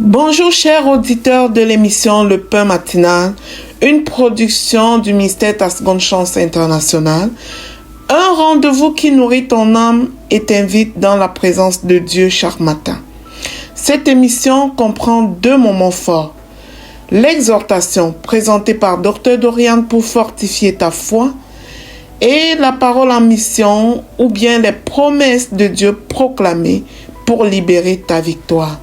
Bonjour chers auditeurs de l'émission Le Pain Matinal, une production du ministère Ta Seconde Chance International, un rendez-vous qui nourrit ton âme et t'invite dans la présence de Dieu chaque matin. Cette émission comprend deux moments forts. L'exhortation présentée par Dr Dorian pour fortifier ta foi et la parole en mission ou bien les promesses de Dieu proclamées pour libérer ta victoire.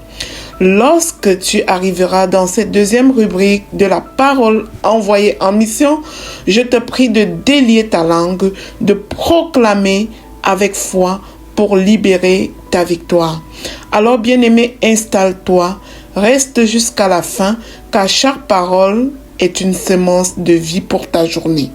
Lorsque tu arriveras dans cette deuxième rubrique de la parole envoyée en mission, je te prie de délier ta langue, de proclamer avec foi pour libérer ta victoire. Alors, bien-aimé, installe-toi, reste jusqu'à la fin, car chaque parole est une semence de vie pour ta journée.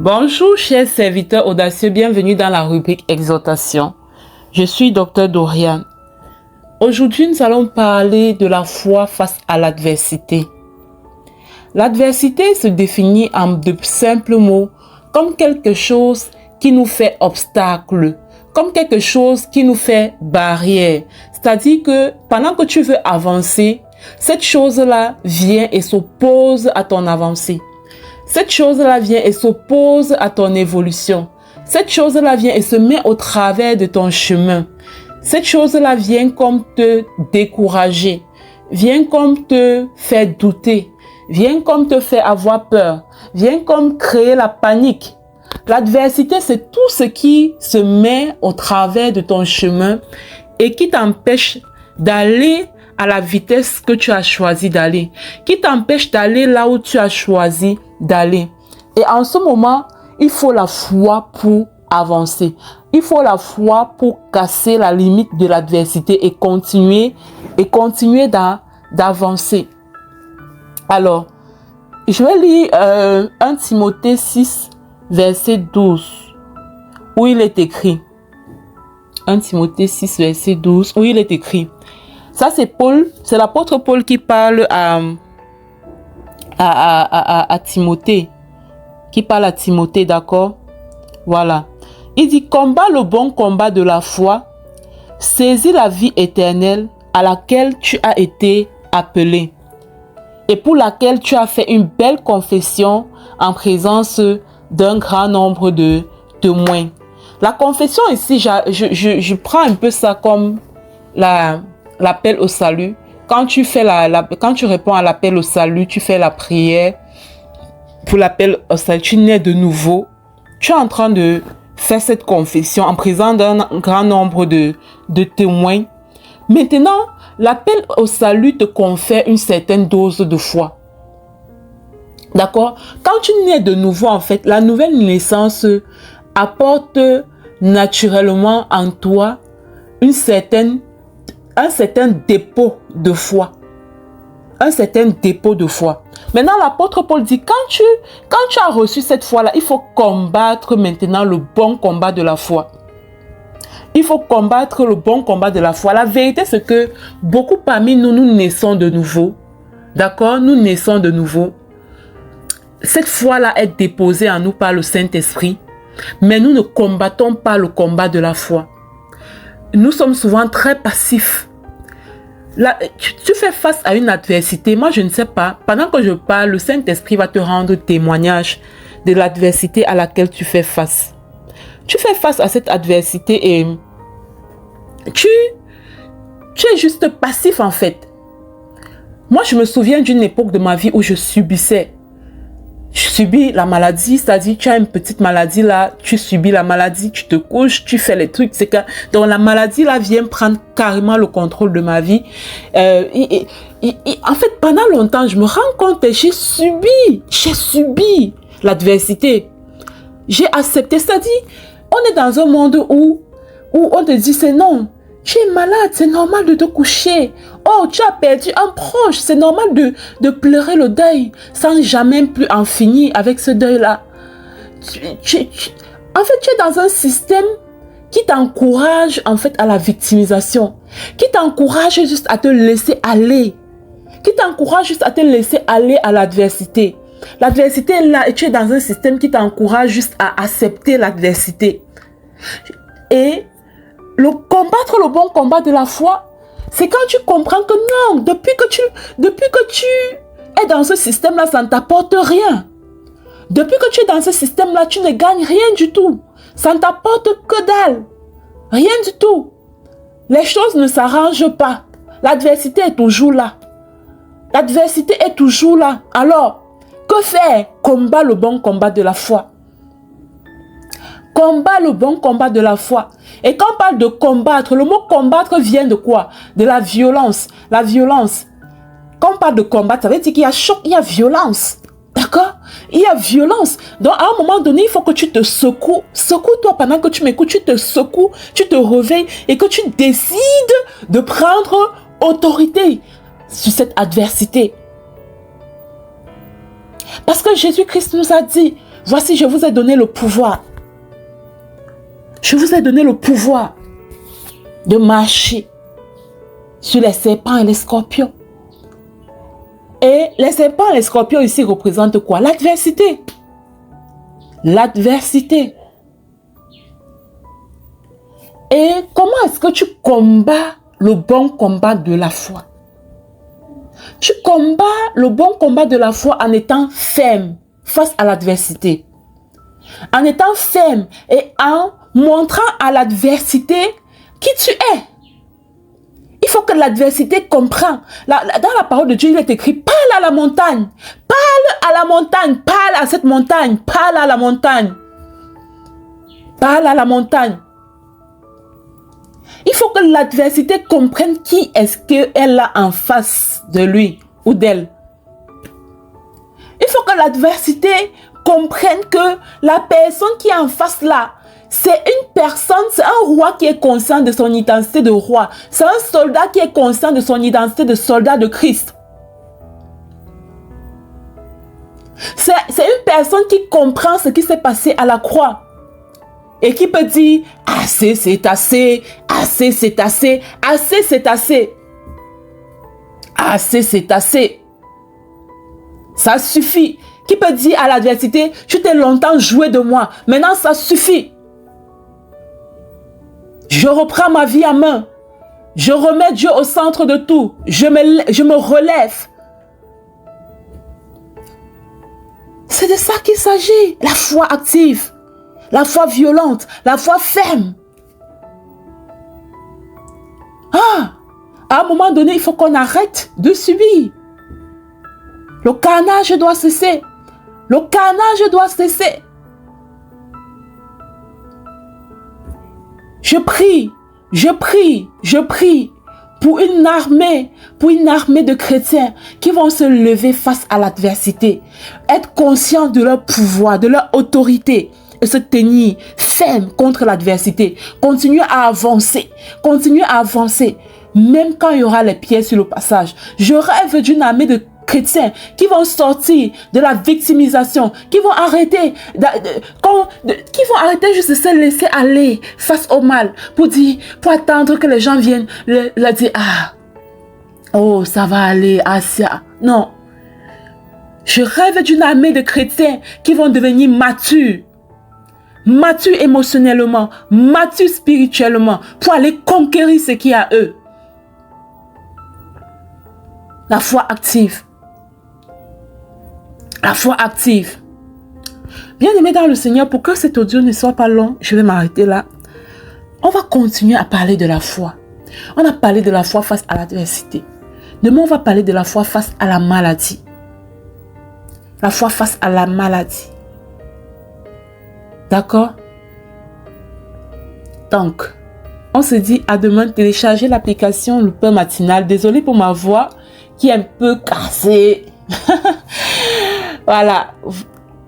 Bonjour chers serviteurs audacieux, bienvenue dans la rubrique Exhortation. Je suis Dr Dorian. Aujourd'hui, nous allons parler de la foi face à l'adversité. L'adversité se définit en de simples mots comme quelque chose qui nous fait obstacle, comme quelque chose qui nous fait barrière. C'est-à-dire que pendant que tu veux avancer, cette chose-là vient et s'oppose à ton avancée. Cette chose-là vient et s'oppose à ton évolution. Cette chose-là vient et se met au travers de ton chemin. Cette chose-là vient comme te décourager, vient comme te faire douter, vient comme te faire avoir peur, vient comme créer la panique. L'adversité, c'est tout ce qui se met au travers de ton chemin et qui t'empêche d'aller à la vitesse que tu as choisi d'aller, qui t'empêche d'aller là où tu as choisi d'aller. Et en ce moment, il faut la foi pour avancer. Il faut la foi pour casser la limite de l'adversité et continuer d'avancer. Alors, je vais lire 1 Timothée 6, verset 12, où il est écrit. 1 Timothée 6, verset 12, où il est écrit. Ça, c'est Paul, c'est l'apôtre Paul qui parle à Timothée. Qui parle à Timothée, d'accord? Voilà. Il dit, combat le bon combat de la foi, saisis la vie éternelle à laquelle tu as été appelé et pour laquelle tu as fait une belle confession en présence d'un grand nombre de témoins. La confession ici, je prends un peu ça comme l'appel au salut. Quand tu fais quand tu réponds à l'appel au salut, tu fais la prière pour l'appel au salut, tu nais de nouveau. Tu es en train de faire cette confession en présence d'un grand nombre de témoins. Maintenant, l'appel au salut te confère une certaine dose de foi. D'accord? Quand tu nais de nouveau, en fait, la nouvelle naissance apporte naturellement en toi un certain dépôt de foi. Un certain dépôt de foi. Maintenant, l'apôtre Paul dit, quand tu as reçu cette foi-là, il faut combattre maintenant le bon combat de la foi. Il faut combattre le bon combat de la foi. La vérité, c'est que beaucoup parmi nous, nous naissons de nouveau. D'accord? Nous naissons de nouveau. Cette foi-là est déposée en nous par le Saint-Esprit. Mais nous ne combattons pas le combat de la foi. Nous sommes souvent très passifs. Là, tu fais face à une adversité. Moi, je ne sais pas. Pendant que je parle, le Saint-Esprit va te rendre témoignage de l'adversité à laquelle tu fais face. Tu fais face à cette adversité et tu es juste passif en fait. Moi, je me souviens d'une époque de ma vie où je subissais. Je subis la maladie, c'est-à-dire tu as une petite maladie là, tu subis la maladie, tu te couches, tu fais les trucs, c'est que donc la maladie là vient prendre carrément le contrôle de ma vie. En fait, pendant longtemps, je me rends compte que j'ai subi l'adversité. J'ai accepté, c'est-à-dire on est dans un monde où on te dit c'est non. Tu es malade, c'est normal de te coucher. Oh, tu as perdu un proche, c'est normal de pleurer le deuil sans jamais plus en finir avec ce deuil-là. En fait, tu es dans un système qui t'encourage en fait à la victimisation, qui t'encourage juste à te laisser aller, qui t'encourage juste à te laisser aller à l'adversité. L'adversité est là et tu es dans un système qui t'encourage juste à accepter l'adversité. Et combattre le bon combat de la foi, c'est quand tu comprends que non, depuis que tu es dans ce système-là, ça ne t'apporte rien. Depuis que tu es dans ce système-là, tu ne gagnes rien du tout. Ça ne t'apporte que dalle. Rien du tout. Les choses ne s'arrangent pas. L'adversité est toujours là. L'adversité est toujours là. Alors, que faire? Combat le bon combat de la foi. Combat le bon combat de la foi. Et quand on parle de combattre, le mot combattre vient de quoi? De la violence. La violence. Quand on parle de combattre, ça veut dire qu'il y a choc, il y a violence. D'accord? Il y a violence. Donc, à un moment donné, il faut que tu te secoues. Secoue-toi pendant que tu m'écoutes. Tu te secoues, tu te réveilles et que tu décides de prendre autorité sur cette adversité. Parce que Jésus-Christ nous a dit, voici, je vous ai donné le pouvoir. Je vous ai donné le pouvoir de marcher sur les serpents et les scorpions. Et les serpents et les scorpions ici représentent quoi? L'adversité. L'adversité. Et comment est-ce que tu combats le bon combat de la foi? Tu combats le bon combat de la foi en étant ferme face à l'adversité. En étant ferme et en montrant à l'adversité qui tu es. Il faut que l'adversité comprenne. Dans la parole de Dieu, il est écrit, parle à la montagne. Parle à la montagne. Parle à cette montagne. Parle à la montagne. Parle à la montagne. Il faut que l'adversité comprenne qui est-ce qu'elle a en face de lui ou d'elle. Il faut que l'adversité comprenne que la personne qui est en face là, c'est une personne, c'est un roi qui est conscient de son identité de roi. C'est un soldat qui est conscient de son identité de soldat de Christ. C'est une personne qui comprend ce qui s'est passé à la croix. Et qui peut dire, assez c'est assez, assez c'est assez, assez c'est assez. Assez c'est assez. Ça suffit. Qui peut dire à l'adversité, tu t'es longtemps joué de moi, maintenant ça suffit. Je reprends ma vie en main. Je remets Dieu au centre de tout. Je me relève. C'est de ça qu'il s'agit. La foi active. La foi violente. La foi ferme. À un moment donné, il faut qu'on arrête de subir. Le carnage doit cesser. Le carnage doit cesser. Je prie pour une armée de chrétiens qui vont se lever face à l'adversité, être conscients de leur pouvoir, de leur autorité et se tenir ferme contre l'adversité. Continuer à avancer, même quand il y aura les pieds sur le passage. Je rêve d'une armée de chrétiens qui vont sortir de la victimisation, qui vont arrêter juste de se laisser aller face au mal pour attendre que les gens viennent leur dire oh ça va aller, ça. Non, je rêve d'une armée de chrétiens qui vont devenir matures émotionnellement, matures spirituellement pour aller conquérir ce qui est à eux. La foi active. La foi active. Bien-aimés dans le Seigneur, pour que cet audio ne soit pas long, je vais m'arrêter là. On va continuer à parler de la foi. On a parlé de la foi face à l'adversité. Demain, on va parler de la foi face à la maladie. La foi face à la maladie. D'accord? Donc, on se dit à demain. Téléchargez l'application Le Pain Matinal. Désolé pour ma voix qui est un peu cassée. Voilà,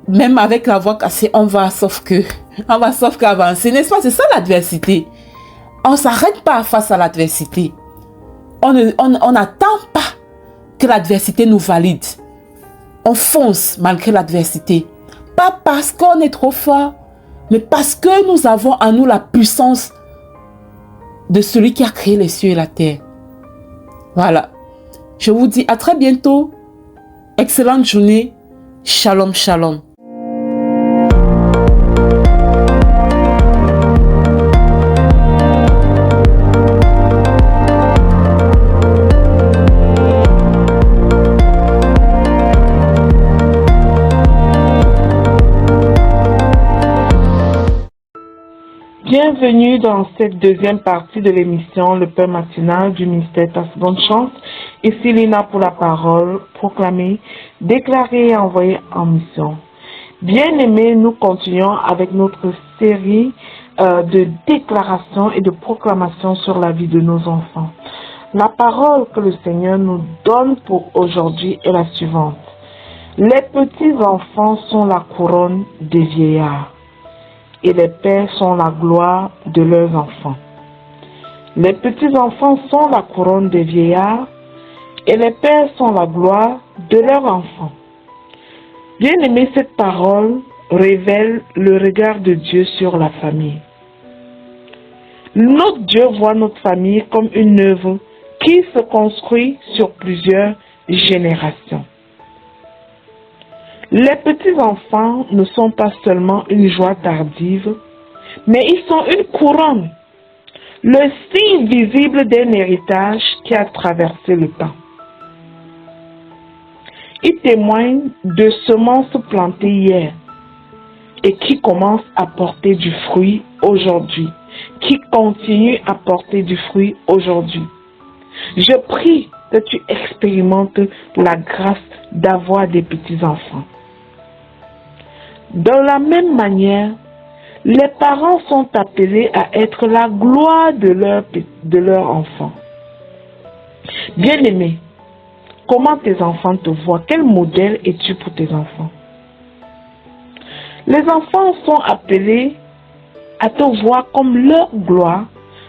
même avec la voix cassée, on va sauf qu'avancer, n'est-ce pas? C'est ça l'adversité. On ne s'arrête pas face à l'adversité. On n'attend pas que l'adversité nous valide. On fonce malgré l'adversité. Pas parce qu'on est trop fort, mais parce que nous avons en nous la puissance de celui qui a créé les cieux et la terre. Voilà. Je vous dis à très bientôt. Excellente journée. Shalom, shalom. Bienvenue dans cette deuxième partie de l'émission Le Pain matinal du ministère Ta Seconde Chance. Ici Lina pour la parole, proclamée, déclarée et envoyée en mission. Bien-aimés, nous continuons avec notre série de déclarations et de proclamations sur la vie de nos enfants. La parole que le Seigneur nous donne pour aujourd'hui est la suivante. Les petits enfants sont la couronne des vieillards, et les pères sont la gloire de leurs enfants. Les petits-enfants sont la couronne des vieillards, et les pères sont la gloire de leurs enfants. Bien-aimé, cette parole révèle le regard de Dieu sur la famille. Notre Dieu voit notre famille comme une œuvre qui se construit sur plusieurs générations. Les petits-enfants ne sont pas seulement une joie tardive, mais ils sont une couronne, le signe visible d'un héritage qui a traversé le temps. Ils témoignent de semences plantées hier et qui commencent à porter du fruit aujourd'hui, qui continuent à porter du fruit aujourd'hui. Je prie que tu expérimentes la grâce d'avoir des petits-enfants. De la même manière, les parents sont appelés à être la gloire de leur enfant. Bien-aimé, comment tes enfants te voient? Quel modèle es-tu pour tes enfants? Les enfants sont appelés à te voir comme leur gloire,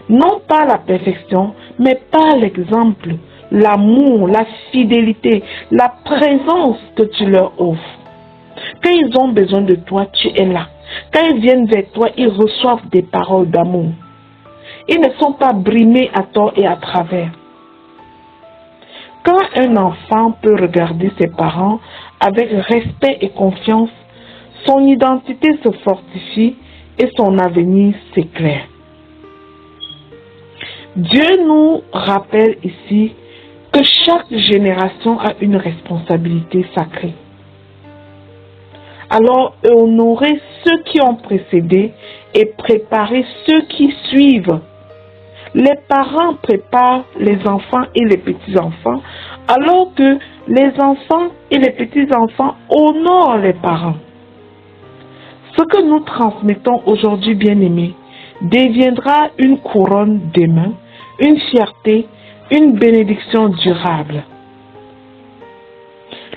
non pas la perfection, mais par l'exemple, l'amour, la fidélité, la présence que tu leur offres. Quand ils ont besoin de toi, tu es là. Quand ils viennent vers toi, ils reçoivent des paroles d'amour. Ils ne sont pas brimés à tort et à travers. Quand un enfant peut regarder ses parents avec respect et confiance, son identité se fortifie et son avenir s'éclaire. Dieu nous rappelle ici que chaque génération a une responsabilité sacrée. Alors, honorez ceux qui ont précédé et préparez ceux qui suivent. Les parents préparent les enfants et les petits-enfants, alors que les enfants et les petits-enfants honorent les parents. Ce que nous transmettons aujourd'hui, bien-aimés, deviendra une couronne demain, une fierté, une bénédiction durable.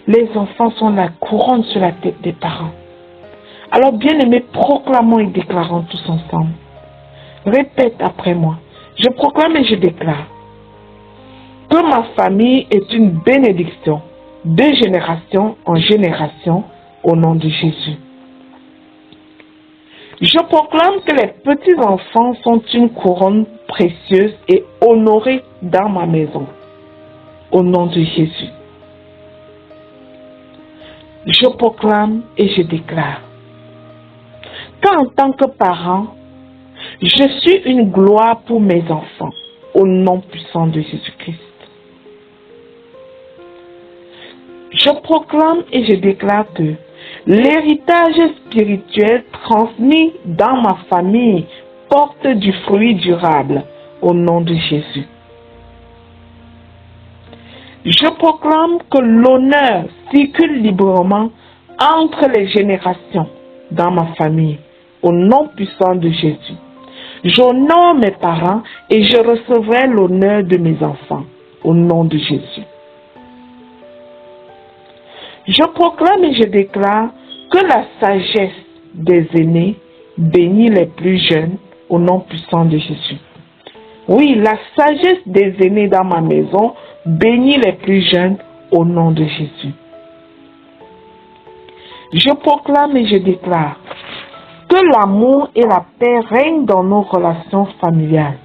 Les enfants sont la couronne sur la tête des parents. Alors, bien-aimés, proclamons et déclarons tous ensemble. Répète après moi. Je proclame et je déclare que ma famille est une bénédiction de génération en génération au nom de Jésus. Je proclame que les petits-enfants sont une couronne précieuse et honorée dans ma maison au nom de Jésus. Je proclame et je déclare qu'en tant que parent, je suis une gloire pour mes enfants au nom puissant de Jésus-Christ. Je proclame et je déclare que l'héritage spirituel transmis dans ma famille porte du fruit durable au nom de Jésus. Je proclame que l'honneur circule librement entre les générations dans ma famille au nom puissant de Jésus. J'honore mes parents et je recevrai l'honneur de mes enfants au nom de Jésus. Je proclame et je déclare que la sagesse des aînés bénit les plus jeunes au nom puissant de Jésus. Oui, la sagesse des aînés dans ma maison bénit les plus jeunes au nom de Jésus. Je proclame et je déclare Que l'amour et la paix règnent dans nos relations familiales,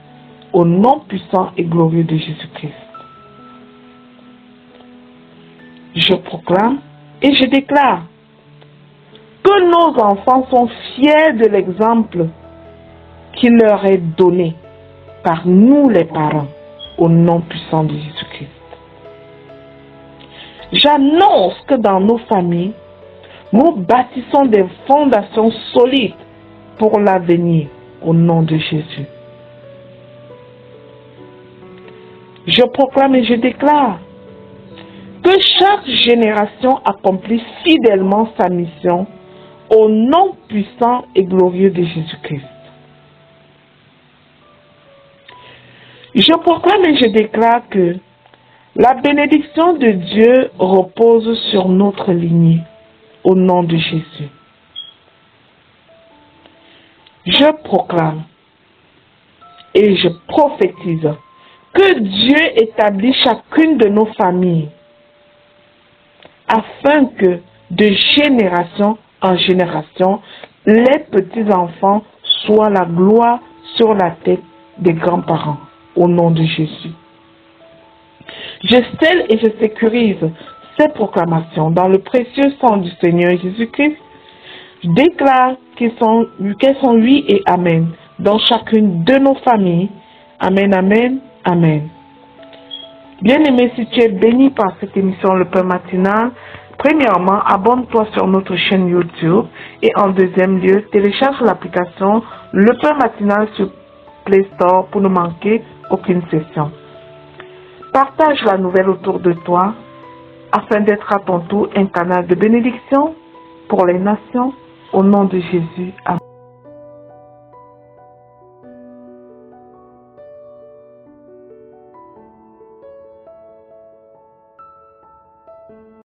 au nom puissant et glorieux de Jésus-Christ. Je proclame et je déclare que nos enfants sont fiers de l'exemple qui leur est donné par nous les parents, au nom puissant de Jésus-Christ. J'annonce que dans nos familles, nous bâtissons des fondations solides pour l'avenir, au nom de Jésus. Je proclame et je déclare que chaque génération accomplit fidèlement sa mission au nom puissant et glorieux de Jésus-Christ. Je proclame et je déclare que la bénédiction de Dieu repose sur notre lignée, au nom de Jésus. Je proclame et je prophétise que Dieu établit chacune de nos familles afin que de génération en génération, les petits-enfants soient la gloire sur la tête des grands-parents, au nom de Jésus. Je scelle et je sécurise ces proclamations dans le précieux sang du Seigneur Jésus-Christ. Je déclare qu'elles sont oui et amen dans chacune de nos familles. Amen, amen, amen. Bien-aimé, si tu es béni par cette émission Le Pain Matinal, premièrement, abonne-toi sur notre chaîne YouTube et en deuxième lieu, télécharge l'application Le Pain Matinal sur Play Store pour ne manquer aucune session. Partage la nouvelle autour de toi afin d'être à ton tour un canal de bénédiction pour les nations au nom de Jésus. Amen.